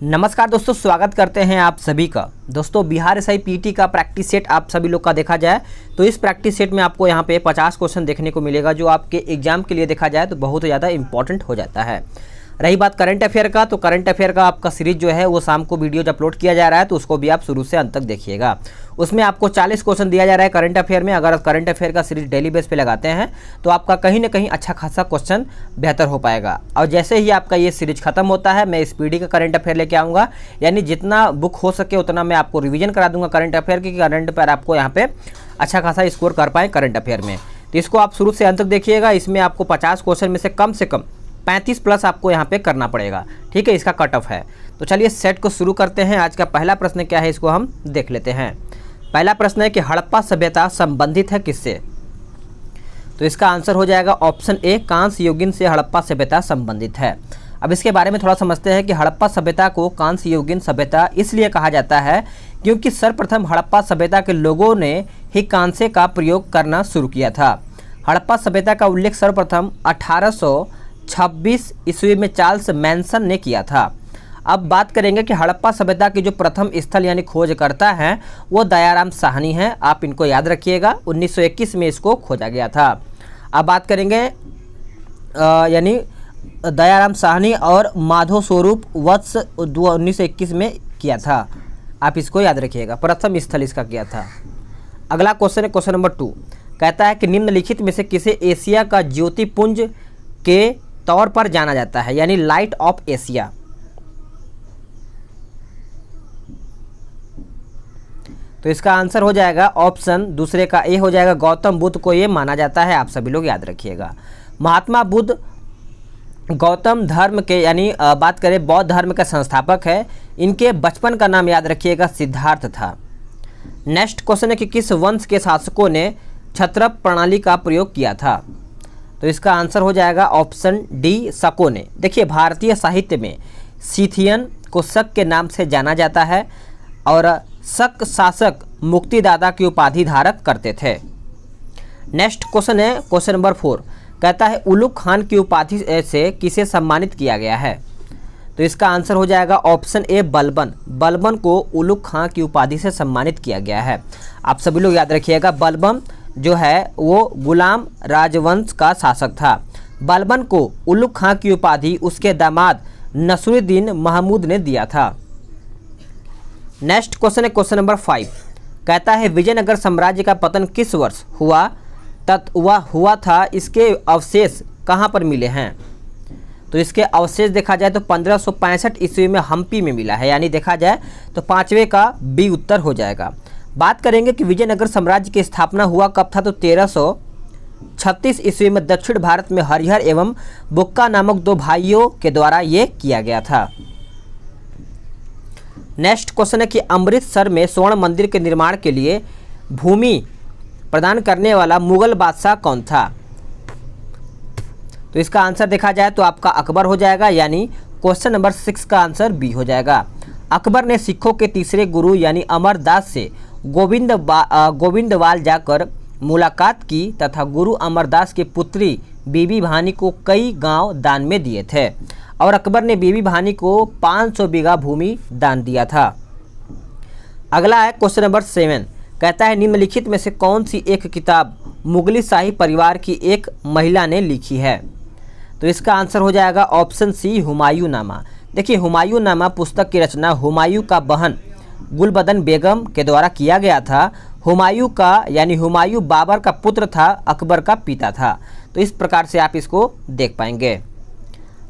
नमस्कार दोस्तों, स्वागत करते हैं आप सभी का। दोस्तों बिहार एसआई पीटी का प्रैक्टिस सेट आप सभी लोग का देखा जाए तो इस प्रैक्टिस सेट में आपको यहाँ पे 50 क्वेश्चन देखने को मिलेगा, जो आपके एग्जाम के लिए देखा जाए तो बहुत ज़्यादा इंपॉर्टेंट हो जाता है। रही बात करंट अफेयर का, तो करंट अफेयर का आपका सीरीज जो है वो शाम को वीडियो जब अपलोड किया जा रहा है तो उसको भी आप शुरू से अंत तक देखिएगा। उसमें आपको 40 क्वेश्चन दिया जा रहा है करंट अफेयर में। अगर करंट अफेयर का सीरीज डेली बेस पे लगाते हैं तो आपका कहीं ना कहीं अच्छा खासा क्वेश्चन बेहतर हो पाएगा। और जैसे ही आपका ये सीरीज खत्म होता है, मैं स्पीडी का करंट अफेयर लेके आऊँगा, यानी जितना बुक हो सके उतना मैं आपको रिविजन करा दूंगा करंट अफेयर की, करंट अफेयर आपको यहाँ पे अच्छा खासा स्कोर कर पाएँ करंट अफेयर में। तो इसको आप शुरू से अंत तक देखिएगा। इसमें आपको 50 क्वेश्चन में से कम 35 प्लस आपको यहाँ पे करना पड़ेगा, ठीक है। इसका कट ऑफ है। तो चलिए सेट को शुरू करते हैं। आज का पहला प्रश्न क्या है, इसको हम देख लेते हैं। पहला प्रश्न है कि हड़प्पा सभ्यता संबंधित है किससे? तो इसका आंसर हो जाएगा ऑप्शन ए, कांस्य युगीन से हड़प्पा सभ्यता संबंधित है। अब इसके बारे में थोड़ा समझते हैं कि हड़प्पा सभ्यता को कांस्य युगीन सभ्यता इसलिए कहा जाता है क्योंकि सर्वप्रथम हड़प्पा सभ्यता के लोगों ने ही कांसे का प्रयोग करना शुरू किया था। हड़प्पा सभ्यता का उल्लेख सर्वप्रथम 1826 ईस्वी में चार्ल्स मैनसन ने किया था। अब बात करेंगे कि हड़प्पा सभ्यता की जो प्रथम स्थल यानी खोजकर्ता हैं वो दयाराम साहनी हैं। आप इनको याद रखिएगा, 1921 में इसको खोजा गया था। अब बात करेंगे यानी दयाराम साहनी और माधव स्वरूप वत्स 1921 में किया था। आप इसको याद रखिएगा, प्रथम स्थल इसका किया था। अगला क्वेश्चन है क्वेश्चन नंबर 2। कहता है कि निम्नलिखित में से किसे एशिया का ज्योतिपुंज के तौर पर जाना जाता है, यानी लाइट ऑफ एशिया? तो इसका आंसर हो जाएगा ऑप्शन दूसरे का ए हो जाएगा, गौतम बुद्ध को ये माना जाता है। आप सभी लोग याद रखिएगा। महात्मा बुद्ध गौतम धर्म के यानी बात करें बौद्ध धर्म का संस्थापक है। इनके बचपन का नाम याद रखिएगा सिद्धार्थ था। नेक्स्ट क्वेश्चन है कि किस वंश के शासकों ने क्षत्रप प्रणाली का प्रयोग किया था? तो इसका आंसर हो जाएगा ऑप्शन डी, शकों ने। देखिए भारतीय साहित्य में सीथियन को शक के नाम से जाना जाता है और शक शासक मुक्तिदाता की उपाधि धारक करते थे। नेक्स्ट क्वेश्चन है क्वेश्चन नंबर 4। कहता है उलुग खान की उपाधि से किसे सम्मानित किया गया है? तो इसका आंसर हो जाएगा ऑप्शन ए, बलबन। बलबन को उलुग खान की उपाधि से सम्मानित किया गया है। आप सभी लोग याद रखिएगा, बलबन जो है वो गुलाम राजवंश का शासक था। बलबन को उलुग खान की उपाधि उसके दामाद नसरुद्दीन महमूद ने दिया था। नेक्स्ट क्वेश्चन है क्वेश्चन नंबर 5। कहता है विजयनगर साम्राज्य का पतन किस वर्ष हुआ हुआ था? इसके अवशेष कहाँ पर मिले हैं? तो इसके अवशेष देखा जाए तो 1565 ईस्वी में हम्पी में मिला है, यानी देखा जाए तो 5वें का बी उत्तर हो जाएगा। बात करेंगे कि विजयनगर साम्राज्य की स्थापना हुआ कब था? तो 1336 ईस्वी में दक्षिण भारत में हरिहर एवं बुक्का नामक 2 भाइयों के द्वारा ये किया गया था। नेक्स्ट क्वेश्चन है कि अमृतसर में स्वर्ण मंदिर के निर्माण के लिए भूमि प्रदान करने वाला मुगल बादशाह कौन था? तो इसका आंसर देखा जाए तो आपका अकबर हो जाएगा, यानी क्वेश्चन नंबर 6 का आंसर बी हो जाएगा। अकबर ने सिखों के तीसरे गुरु यानी अमरदास से गोविंदवाल जाकर मुलाकात की तथा गुरु अमरदास की पुत्री बीबी भानी को कई गांव दान में दिए थे और अकबर ने बीबी भानी को 500 बीघा भूमि दान दिया था। अगला है क्वेश्चन नंबर 7। कहता है निम्नलिखित में से कौन सी एक किताब मुगली शाही परिवार की एक महिला ने लिखी है? तो इसका आंसर हो जाएगा ऑप्शन सी, हुमायूं नामा। देखिए हुमायूं नामा पुस्तक की रचना हुमायूं का बहन गुलबदन बेगम के द्वारा किया गया था। हुमायूं का यानी हुमायूं बाबर का पुत्र था, अकबर का पिता था। तो इस प्रकार से आप इसको देख पाएंगे।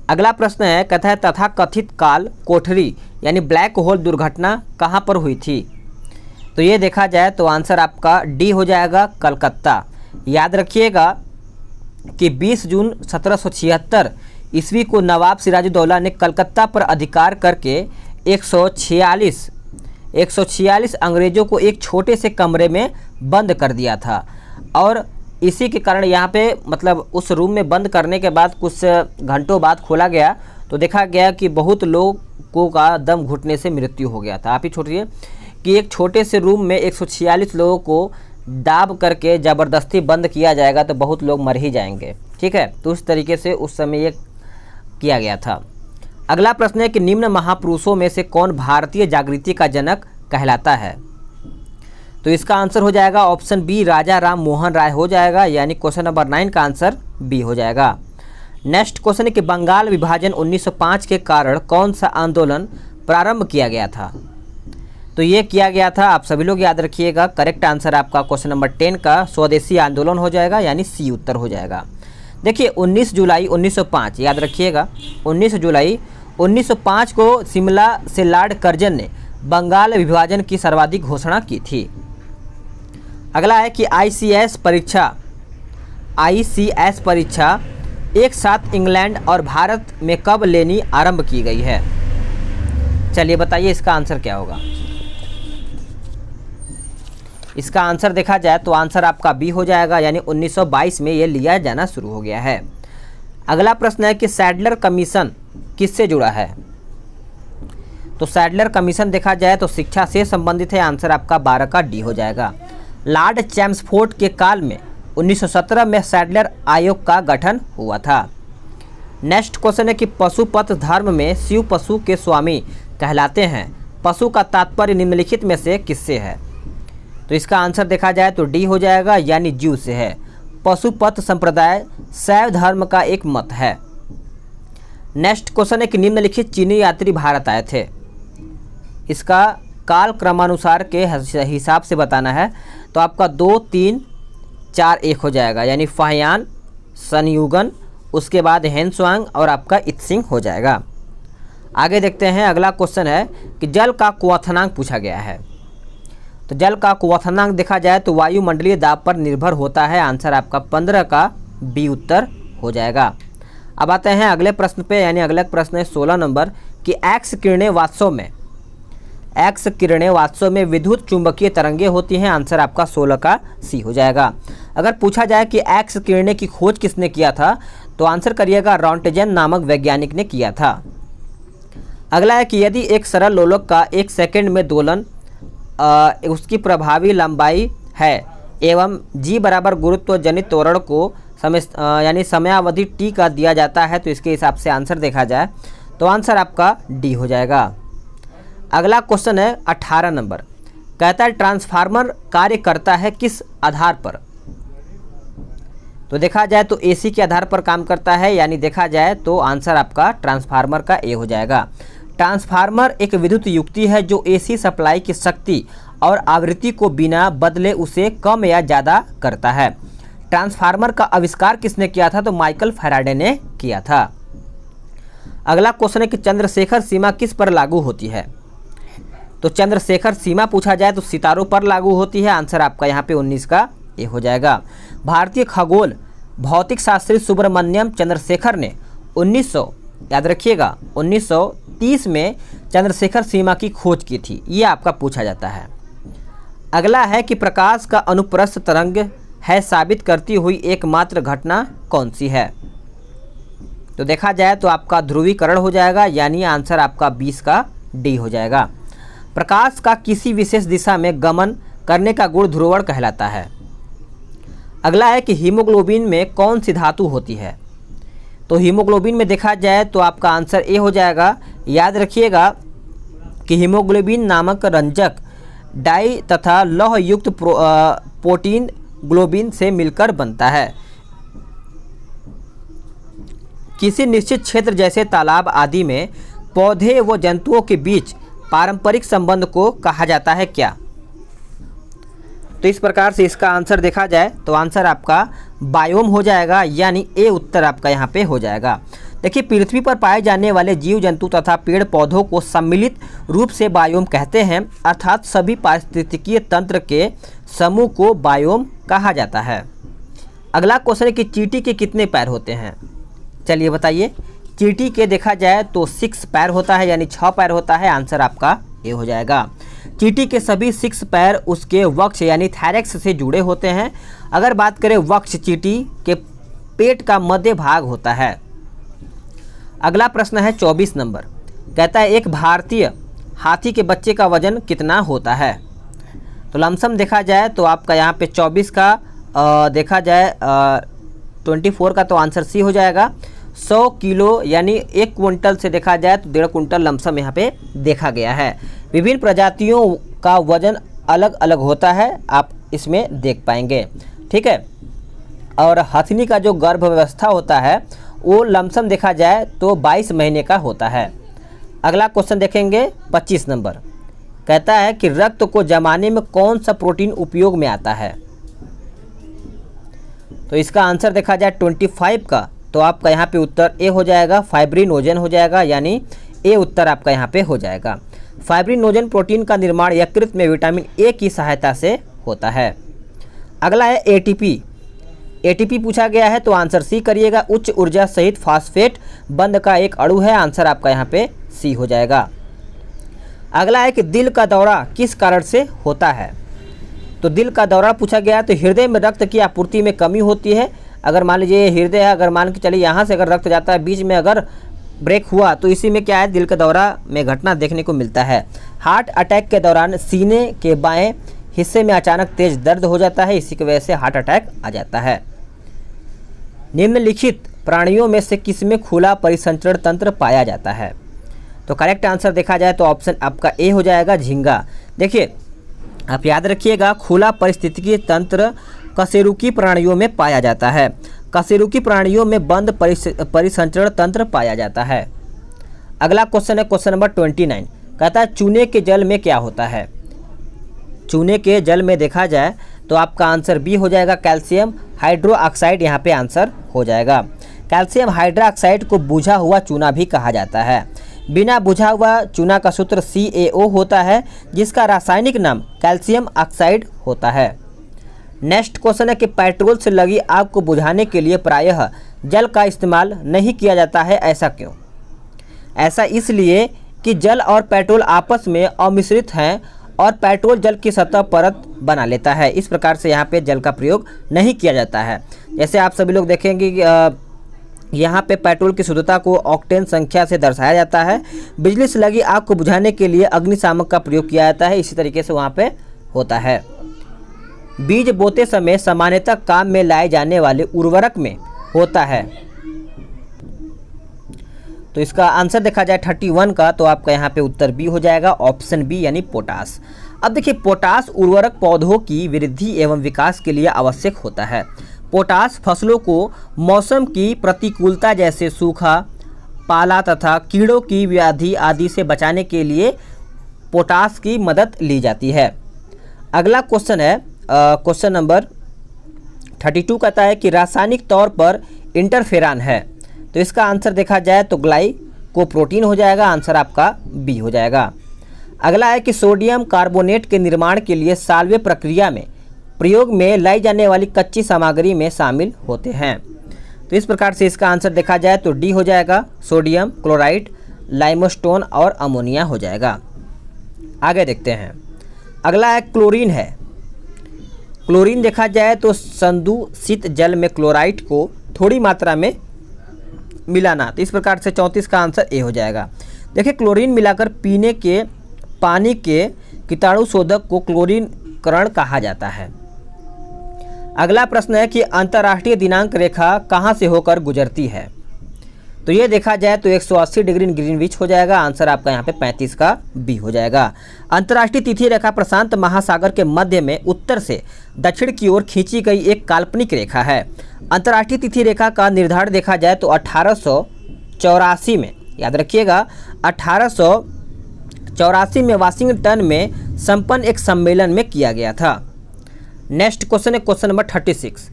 अगला प्रश्न है, कहता है तथाकथित काल कोठरी यानी ब्लैक होल दुर्घटना कहाँ पर हुई थी? तो ये देखा जाए तो आंसर आपका डी हो जाएगा, कलकत्ता। याद रखिएगा कि 20 जून 1776 ईस्वी को नवाब सिराजुद्दौला ने कलकत्ता पर अधिकार करके 146 अंग्रेज़ों को एक छोटे से कमरे में बंद कर दिया था। और इसी के कारण यहाँ पे मतलब उस रूम में बंद करने के बाद कुछ घंटों बाद खोला गया तो देखा गया कि बहुत लोगों का दम घुटने से मृत्यु हो गया था। आप ही छोड़िए कि एक छोटे से रूम में 146 लोगों को दाब करके ज़बरदस्ती बंद किया जाएगा तो बहुत लोग मर ही जाएंगे, ठीक है। तो उस तरीके से उस समय ये किया गया था। अगला प्रश्न है कि निम्न महापुरुषों में से कौन भारतीय जागृति का जनक कहलाता है। तो इसका आंसर हो जाएगा ऑप्शन बी, राजा राम मोहन राय हो जाएगा, यानी क्वेश्चन नंबर 9 का आंसर बी हो जाएगा। नेक्स्ट क्वेश्चन है कि बंगाल विभाजन 1905 के कारण कौन सा आंदोलन प्रारंभ किया गया था। तो ये किया गया था, आप सभी लोग याद रखिएगा, करेक्ट आंसर आपका क्वेश्चन नंबर 10 का स्वदेशी आंदोलन हो जाएगा, यानी सी उत्तर हो जाएगा। देखिए 19 जुलाई 1905 याद रखिएगा, 19 जुलाई 1905 को शिमला से लॉर्ड कर्जन ने बंगाल विभाजन की सर्वाधिक घोषणा की थी। अगला है कि ICS परीक्षा एक साथ इंग्लैंड और भारत में कब लेनी आरंभ की गई है। चलिए बताइए इसका आंसर क्या होगा। इसका आंसर देखा जाए तो आंसर आपका बी हो जाएगा, यानी 1922 में ये लिया जाना शुरू हो गया है। अगला प्रश्न है कि सैडलर कमीशन किससे जुड़ा है। तो सैडलर कमीशन देखा जाए तो शिक्षा से संबंधित है, आंसर आपका 12 का डी हो जाएगा। लॉर्ड चैम्सफोर्ड के काल में 1917 में सैडलर आयोग का गठन हुआ था। नेक्स्ट क्वेश्चन है कि पशुपत धर्म में शिव पशु के स्वामी कहलाते हैं, पशु का तात्पर्य निम्नलिखित में से किससे है। तो इसका आंसर देखा जाए तो डी हो जाएगा, यानी जीव से है। पशुपत संप्रदाय शैव धर्म का एक मत है। नेक्स्ट क्वेश्चन है कि निम्नलिखित चीनी यात्री भारत आए थे। इसका काल क्रमानुसार के हिसाब से बताना है, तो आपका 2, 3, 4, 1 हो जाएगा, यानी फाहियान, सनयुगन, उसके बाद हेनसुआंग और आपका इत्सिंग हो जाएगा। आगे देखते हैं, अगला क्वेश्चन है कि जल का क्वथनांक पूछा गया है। तो जल का क्वथनांक देखा जाए तो वायुमंडलीय दाब पर निर्भर होता है, आंसर आपका 15 का बी उत्तर हो जाएगा। अब आते हैं अगले प्रश्न पे, यानी अगला प्रश्न है 16 नंबर कि एक्स किरणें वास्तव में विद्युत चुंबकीय तरंगे होती हैं, आंसर आपका 16 का सी हो जाएगा। अगर पूछा जाए कि एक्स किरणें की खोज किसने किया था, तो आंसर करिएगा रॉन्टजन नामक वैज्ञानिक ने किया था। अगला है कि यदि एक सरल लोलक का 1 सेकंड में दोलन उसकी प्रभावी लंबाई है एवं g बराबर गुरुत्व जनित त्वरण को यानी समयावधि t का दिया जाता है, तो इसके हिसाब से आंसर देखा जाए तो आंसर आपका डी हो जाएगा। अगला क्वेश्चन है 18 नंबर, कहता है ट्रांसफार्मर कार्य करता है किस आधार पर। तो देखा जाए तो AC के आधार पर काम करता है, यानी देखा जाए तो आंसर आपका ट्रांसफार्मर का ए हो जाएगा। ट्रांसफार्मर एक विद्युत युक्ति है जो AC सप्लाई की शक्ति और आवृत्ति को बिना बदले उसे कम या ज़्यादा करता है। ट्रांसफार्मर का आविष्कार किसने किया था, तो माइकल फैराडे ने किया था। अगला क्वेश्चन है कि चंद्रशेखर सीमा किस पर लागू होती है। तो चंद्रशेखर सीमा पूछा जाए तो सितारों पर लागू होती है, आंसर आपका यहाँ पे 19 का ए हो जाएगा। भारतीय खगोल भौतिक शास्त्री सुब्रमण्यम चंद्रशेखर ने 1930 में चंद्रशेखर सीमा की खोज की थी, ये आपका पूछा जाता है। अगला है कि प्रकाश का अनुप्रस्थ तरंग है साबित करती हुई एकमात्र घटना कौन सी है। तो देखा जाए तो आपका ध्रुवीकरण हो जाएगा, यानी आंसर आपका 20 का डी हो जाएगा। प्रकाश का किसी विशेष दिशा में गमन करने का गुण ध्रुवण कहलाता है। अगला है कि हीमोग्लोबिन में कौन सी धातु होती है। तो हीमोग्लोबिन में देखा जाए तो आपका आंसर ए हो जाएगा। याद रखिएगा कि हीमोग्लोबिन नामक रंजक डाई तथा लौह युक्त प्रोटीन ग्लोबिन से मिलकर बनता है। किसी निश्चित क्षेत्र जैसे तालाब आदि में पौधे व जंतुओं के बीच पारंपरिक संबंध को कहा जाता है क्या। तो इस प्रकार से इसका आंसर देखा जाए तो आंसर आपका बायोम हो जाएगा, यानी ए उत्तर आपका यहाँ पे हो जाएगा। देखिए पृथ्वी पर पाए जाने वाले जीव जंतु तथा पेड़ पौधों को सम्मिलित रूप से बायोम कहते हैं, अर्थात सभी पारिस्थितिकीय तंत्र के समूह को बायोम कहा जाता है। अगला क्वेश्चन है कि चींटी के कितने पैर होते हैं। चलिए बताइए। चींटी के देखा जाए तो 6 पैर होता है, यानी 6 पैर होता है, आंसर आपका ए हो जाएगा। चींटी के सभी 6 पैर उसके वक्ष यानी थैरेक्स से जुड़े होते हैं। अगर बात करें वक्ष चींटी के पेट का मध्य भाग होता है। अगला प्रश्न है 24 नंबर, कहता है एक भारतीय हाथी के बच्चे का वजन कितना होता है। तो लमसम देखा जाए तो आपका यहाँ पे 24 का देखा जाए 24 का तो आंसर सी हो जाएगा। 100 किलो यानी 1 क्विंटल से देखा जाए तो 1.5 क्विंटल लमसम यहाँ पे देखा गया है। विभिन्न प्रजातियों का वजन अलग अलग होता है, आप इसमें देख पाएंगे। ठीक है, और हथनी का जो गर्भ व्यवस्था होता है वो लमसम देखा जाए तो 22 महीने का होता है। अगला क्वेश्चन देखेंगे 25 नंबर, कहता है कि रक्त को जमाने में कौन सा प्रोटीन उपयोग में आता है। तो इसका आंसर देखा जाए 25 का, तो आपका यहाँ पे उत्तर ए हो जाएगा, फाइब्रिनोजन हो जाएगा, यानी ए उत्तर आपका यहाँ पे हो जाएगा। फाइब्रिनोजन प्रोटीन का निर्माण यकृत में विटामिन ए की सहायता से होता है। अगला है एटीपी। एटीपी पूछा गया है तो आंसर सी करिएगा, उच्च ऊर्जा सहित फास्फेट बंध का एक अणु है, आंसर आपका यहाँ पे सी हो जाएगा। अगला है कि दिल का दौरा किस कारण से होता है। तो दिल का दौरा पूछा गया है तो हृदय में रक्त की आपूर्ति में कमी होती है। अगर मान लीजिए हृदय है, अगर मान के चलिए यहाँ से अगर रक्त जाता है, बीच में अगर ब्रेक हुआ तो इसी में क्या है, दिल का दौरा में घटना देखने को मिलता है। हार्ट अटैक के दौरान सीने के बाएं हिस्से में अचानक तेज दर्द हो जाता है, इसी की वजह से हार्ट अटैक आ जाता है। निम्नलिखित प्राणियों में से किसमें खुला परिसंचरण तंत्र पाया जाता है। तो करेक्ट आंसर देखा जाए तो ऑप्शन आपका ए हो जाएगा, झींगा। देखिए आप याद रखिएगा, खुला परिस्थितिकी तंत्र कशेरुकी प्राणियों में पाया जाता है। कशेरुकी प्राणियों में बंद परिसंचरण तंत्र पाया जाता है। अगला क्वेश्चन है क्वेश्चन नंबर 29, कहता है चूने के जल में क्या होता है। चूने के जल में देखा जाए तो आपका आंसर बी हो जाएगा, कैल्शियम हाइड्रोक्साइड यहाँ पे आंसर हो जाएगा। कैल्शियम हाइड्रोक्साइड को बुझा हुआ चूना भी कहा जाता है। बिना बुझा हुआ चूना का सूत्र CaO होता है, जिसका रासायनिक नाम कैल्शियम ऑक्साइड होता है। नेक्स्ट क्वेश्चन है कि पेट्रोल से लगी आग को बुझाने के लिए प्रायः जल का इस्तेमाल नहीं किया जाता है, ऐसा क्यों। ऐसा इसलिए कि जल और पेट्रोल आपस में अमिश्रित हैं और पेट्रोल जल की सतह परत बना लेता है, इस प्रकार से यहाँ पे जल का प्रयोग नहीं किया जाता है। जैसे आप सभी लोग देखेंगे कि यहाँ पे पेट्रोल की शुद्धता को ऑक्टेन संख्या से दर्शाया जाता है। बिजली से लगी आग को बुझाने के लिए अग्निशामक का प्रयोग किया जाता है, इसी तरीके से वहाँ पे होता है। बीज बोते समय सामान्यतः काम में लाए जाने वाले उर्वरक में होता है। तो इसका आंसर देखा जाए 31 का, तो आपका यहाँ पे उत्तर बी हो जाएगा, ऑप्शन बी यानी पोटास। अब देखिए पोटास उर्वरक पौधों की वृद्धि एवं विकास के लिए आवश्यक होता है। पोटास फसलों को मौसम की प्रतिकूलता जैसे सूखा, पाला तथा कीड़ों की व्याधि आदि से बचाने के लिए पोटास की मदद ली जाती है। अगला क्वेश्चन है क्वेश्चन नंबर 32, कहता है कि रासायनिक तौर पर इंटरफेरान है। तो इसका आंसर देखा जाए तो ग्लाइकोप्रोटीन हो जाएगा, आंसर आपका बी हो जाएगा। अगला है कि सोडियम कार्बोनेट के निर्माण के लिए साल्वे प्रक्रिया में प्रयोग में लाई जाने वाली कच्ची सामग्री में शामिल होते हैं। तो इस प्रकार से इसका आंसर देखा जाए तो डी हो जाएगा, सोडियम क्लोराइड, लाइमस्टोन और अमोनिया हो जाएगा। आगे देखते हैं, अगला है क्लोरीन है। क्लोरीन देखा जाए तो संदूषित जल में क्लोराइड को थोड़ी मात्रा में मिलाना, तो इस प्रकार से 34 का आंसर ए हो जाएगा। देखिए क्लोरीन मिलाकर पीने के पानी के कीटाणु शोधक को क्लोरीनकरण कहा जाता है। अगला प्रश्न है कि अंतर्राष्ट्रीय दिनांक रेखा कहाँ से होकर गुजरती है। तो ये देखा जाए तो 180 डिग्री ग्रीनविच हो जाएगा, आंसर आपका यहाँ पे 35 का बी हो जाएगा। अंतर्राष्ट्रीय तिथि रेखा प्रशांत महासागर के मध्य में उत्तर से दक्षिण की ओर खींची गई एक काल्पनिक रेखा है। अंतर्राष्ट्रीय तिथि रेखा का निर्धारण देखा जाए तो 1884 में, याद रखिएगा 1884 में वाशिंगटन में संपन्न एक सम्मेलन में किया गया था। नेक्स्ट क्वेश्चन है क्वेश्चन नंबर 36,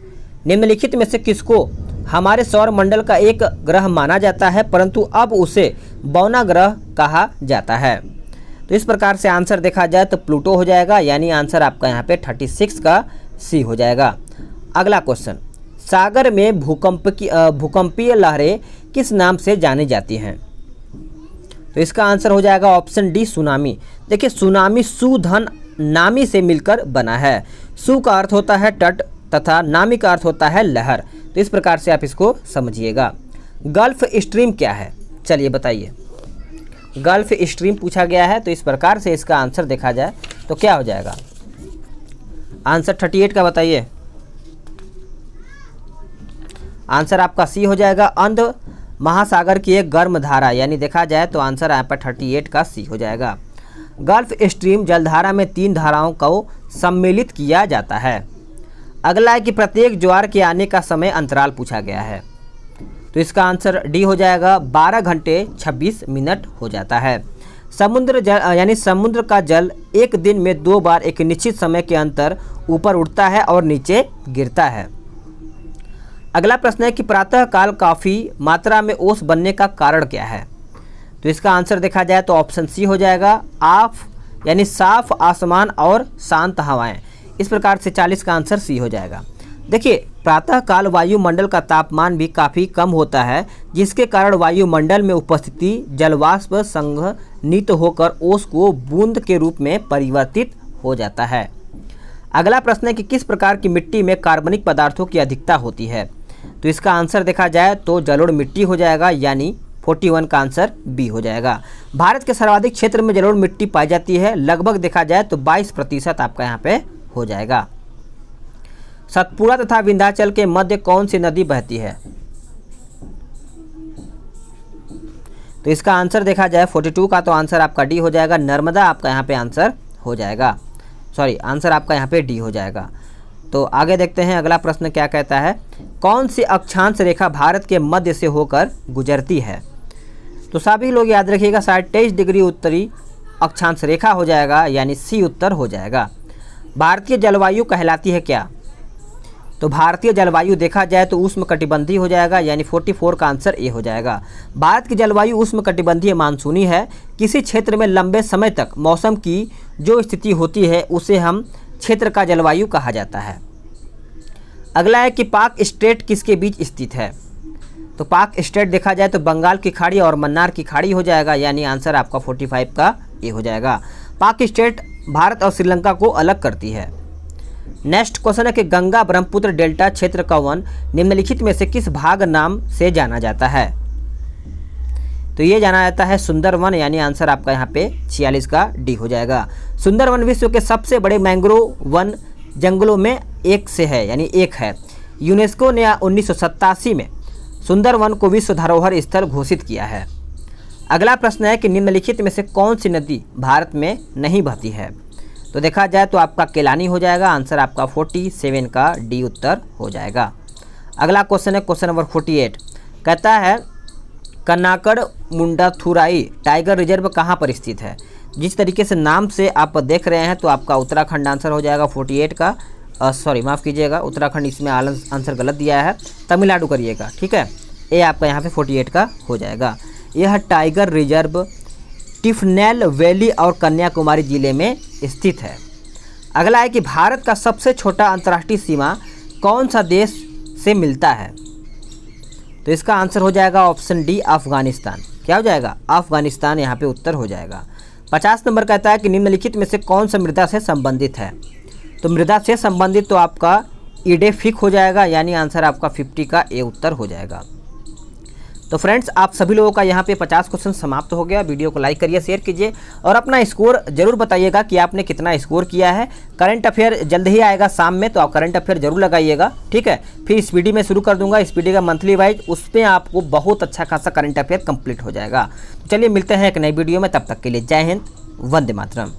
निम्नलिखित में से किसको हमारे सौर मंडल का एक ग्रह माना जाता है परंतु अब उसे बौना ग्रह कहा जाता है। तो इस प्रकार से आंसर देखा जाए तो प्लूटो हो जाएगा, यानी आंसर आपका यहाँ पे 36 का सी हो जाएगा। अगला क्वेश्चन, सागर में भूकंपीय लहरें किस नाम से जानी जाती हैं। तो इसका आंसर हो जाएगा ऑप्शन डी, सुनामी। देखिए सुनामी सुधन नामी से मिलकर बना है। सु का अर्थ होता है तट तथा नामी का अर्थ होता है लहर, तो इस प्रकार से आप इसको समझिएगा। गल्फ स्ट्रीम क्या है, चलिए बताइए। गल्फ स्ट्रीम पूछा गया है, तो इस प्रकार से इसका आंसर देखा जाए तो क्या हो जाएगा, आंसर 38 का बताइए। आंसर आपका सी हो जाएगा, महासागर की एक गर्म धारा, यानी देखा जाए तो आंसर यहाँ पर 38 का सी हो जाएगा। गल्फ स्ट्रीम जलधारा में 3 धाराओं को सम्मिलित किया जाता है। अगला है कि प्रत्येक ज्वार के आने का समय अंतराल पूछा गया है, तो इसका आंसर डी हो जाएगा। 12 घंटे 26 मिनट हो जाता है। समुद्र जल यानी समुद्र का जल एक दिन में 2 बार एक निश्चित समय के अंतर ऊपर उठता है और नीचे गिरता है। अगला प्रश्न है कि प्रातःकाल काफ़ी मात्रा में ओस बनने का कारण क्या है, तो इसका आंसर देखा जाए तो ऑप्शन सी हो जाएगा। यानी साफ आसमान और शांत हवाएं। इस प्रकार से 40 का आंसर सी हो जाएगा। देखिए, प्रातःकाल वायुमंडल का तापमान भी काफ़ी कम होता है, जिसके कारण वायुमंडल में उपस्थिति जलवाष्प संघनित होकर ओस को बूंद के रूप में परिवर्तित हो जाता है। अगला प्रश्न है कि किस प्रकार की मिट्टी में कार्बनिक पदार्थों की अधिकता होती है, तो इसका आंसर देखा जाए तो जलोढ़ मिट्टी हो जाएगा, यानी 41 का आंसर बी हो जाएगा। भारत के सर्वाधिक क्षेत्र में जलोढ़ मिट्टी पाई जाती है, लगभग देखा जाए तो 22% आपका यहाँ पे हो जाएगा। सतपुड़ा तथा विंध्याचल के मध्य कौन सी नदी बहती है, तो इसका आंसर देखा जाए 42 का तो आंसर आपका डी हो जाएगा। नर्मदा आपका यहाँ पे आंसर हो जाएगा, आंसर आपका यहाँ पे डी हो जाएगा। तो आगे देखते हैं अगला प्रश्न क्या कहता है। कौन सी अक्षांश रेखा भारत के मध्य से होकर गुजरती है, तो सभी लोग याद रखिएगा 23 डिग्री उत्तरी अक्षांश रेखा हो जाएगा, यानी सी उत्तर हो जाएगा। भारतीय जलवायु कहलाती है क्या, तो भारतीय जलवायु देखा जाए तो उष्णकटिबंधीय हो जाएगा, यानी 44 का आंसर ए हो जाएगा। भारत की जलवायु उष्णकटिबंधीय मानसूनी है। किसी क्षेत्र में लंबे समय तक मौसम की जो स्थिति होती है उसे हम क्षेत्र का जलवायु कहा जाता है। अगला है कि पाक स्टेट किसके बीच स्थित है, तो पाक स्टेट देखा जाए तो बंगाल की खाड़ी और मन्नार की खाड़ी हो जाएगा, यानी आंसर आपका 45 का ए हो जाएगा। पाक स्टेट भारत और श्रीलंका को अलग करती है। नेक्स्ट क्वेश्चन है कि गंगा ब्रह्मपुत्र डेल्टा क्षेत्र का वन निम्नलिखित में से किस भाग नाम से जाना जाता है, तो ये जाना जाता है सुंदरवन, यानी आंसर आपका यहाँ पे 46 का डी हो जाएगा। सुंदरवन विश्व के सबसे बड़े मैंग्रोव वन जंगलों में एक से है, यानी एक है। यूनेस्को ने 1987 में सुंदरवन को विश्व धरोहर स्थल घोषित किया है। अगला प्रश्न है कि निम्नलिखित में से कौन सी नदी भारत में नहीं बहती है, तो देखा जाए तो आपका केलानी हो जाएगा, आंसर आपका 47 का डी उत्तर हो जाएगा। अगला क्वेश्चन है क्वेश्चन नंबर 48, कहता है कन्नाकड़ मुंडाथुराई टाइगर रिजर्व कहाँ पर स्थित है। जिस तरीके से नाम से आप देख रहे हैं तो आपका उत्तराखंड आंसर हो जाएगा 48 का, माफ़ कीजिएगा उत्तराखंड, इसमें आंसर गलत दिया है, तमिलनाडु करिएगा, ठीक है। ये आपका यहाँ पे 48 का हो जाएगा। यह टाइगर रिजर्व टिफनेल वैली और कन्याकुमारी जिले में स्थित है। अगला है कि भारत का सबसे छोटा अंतर्राष्ट्रीय सीमा कौन सा देश से मिलता है, तो इसका आंसर हो जाएगा ऑप्शन डी अफगानिस्तान। क्या हो जाएगा, अफगानिस्तान यहाँ पे उत्तर हो जाएगा। 50 नंबर कहता है कि निम्नलिखित में से कौन सा मृदा से संबंधित है, तो मृदा से संबंधित तो आपका ईडेफिक हो जाएगा, यानी आंसर आपका 50 का ए उत्तर हो जाएगा। तो फ्रेंड्स, आप सभी लोगों का यहाँ पे 50 क्वेश्चन समाप्त हो गया। वीडियो को लाइक करिए, शेयर कीजिए और अपना स्कोर जरूर बताइएगा कि आपने कितना स्कोर किया है। करंट अफेयर जल्द ही आएगा शाम में, तो आप करंट अफेयर जरूर लगाइएगा, ठीक है। फिर स्पीडी में शुरू कर दूंगा, स्पीडी का मंथली वाइज, उस पर आपको बहुत अच्छा खासा करंट अफेयर कंप्लीट हो जाएगा। तो चलिए मिलते हैं एक नई वीडियो में, तब तक के लिए जय हिंद, वंदे मातरम।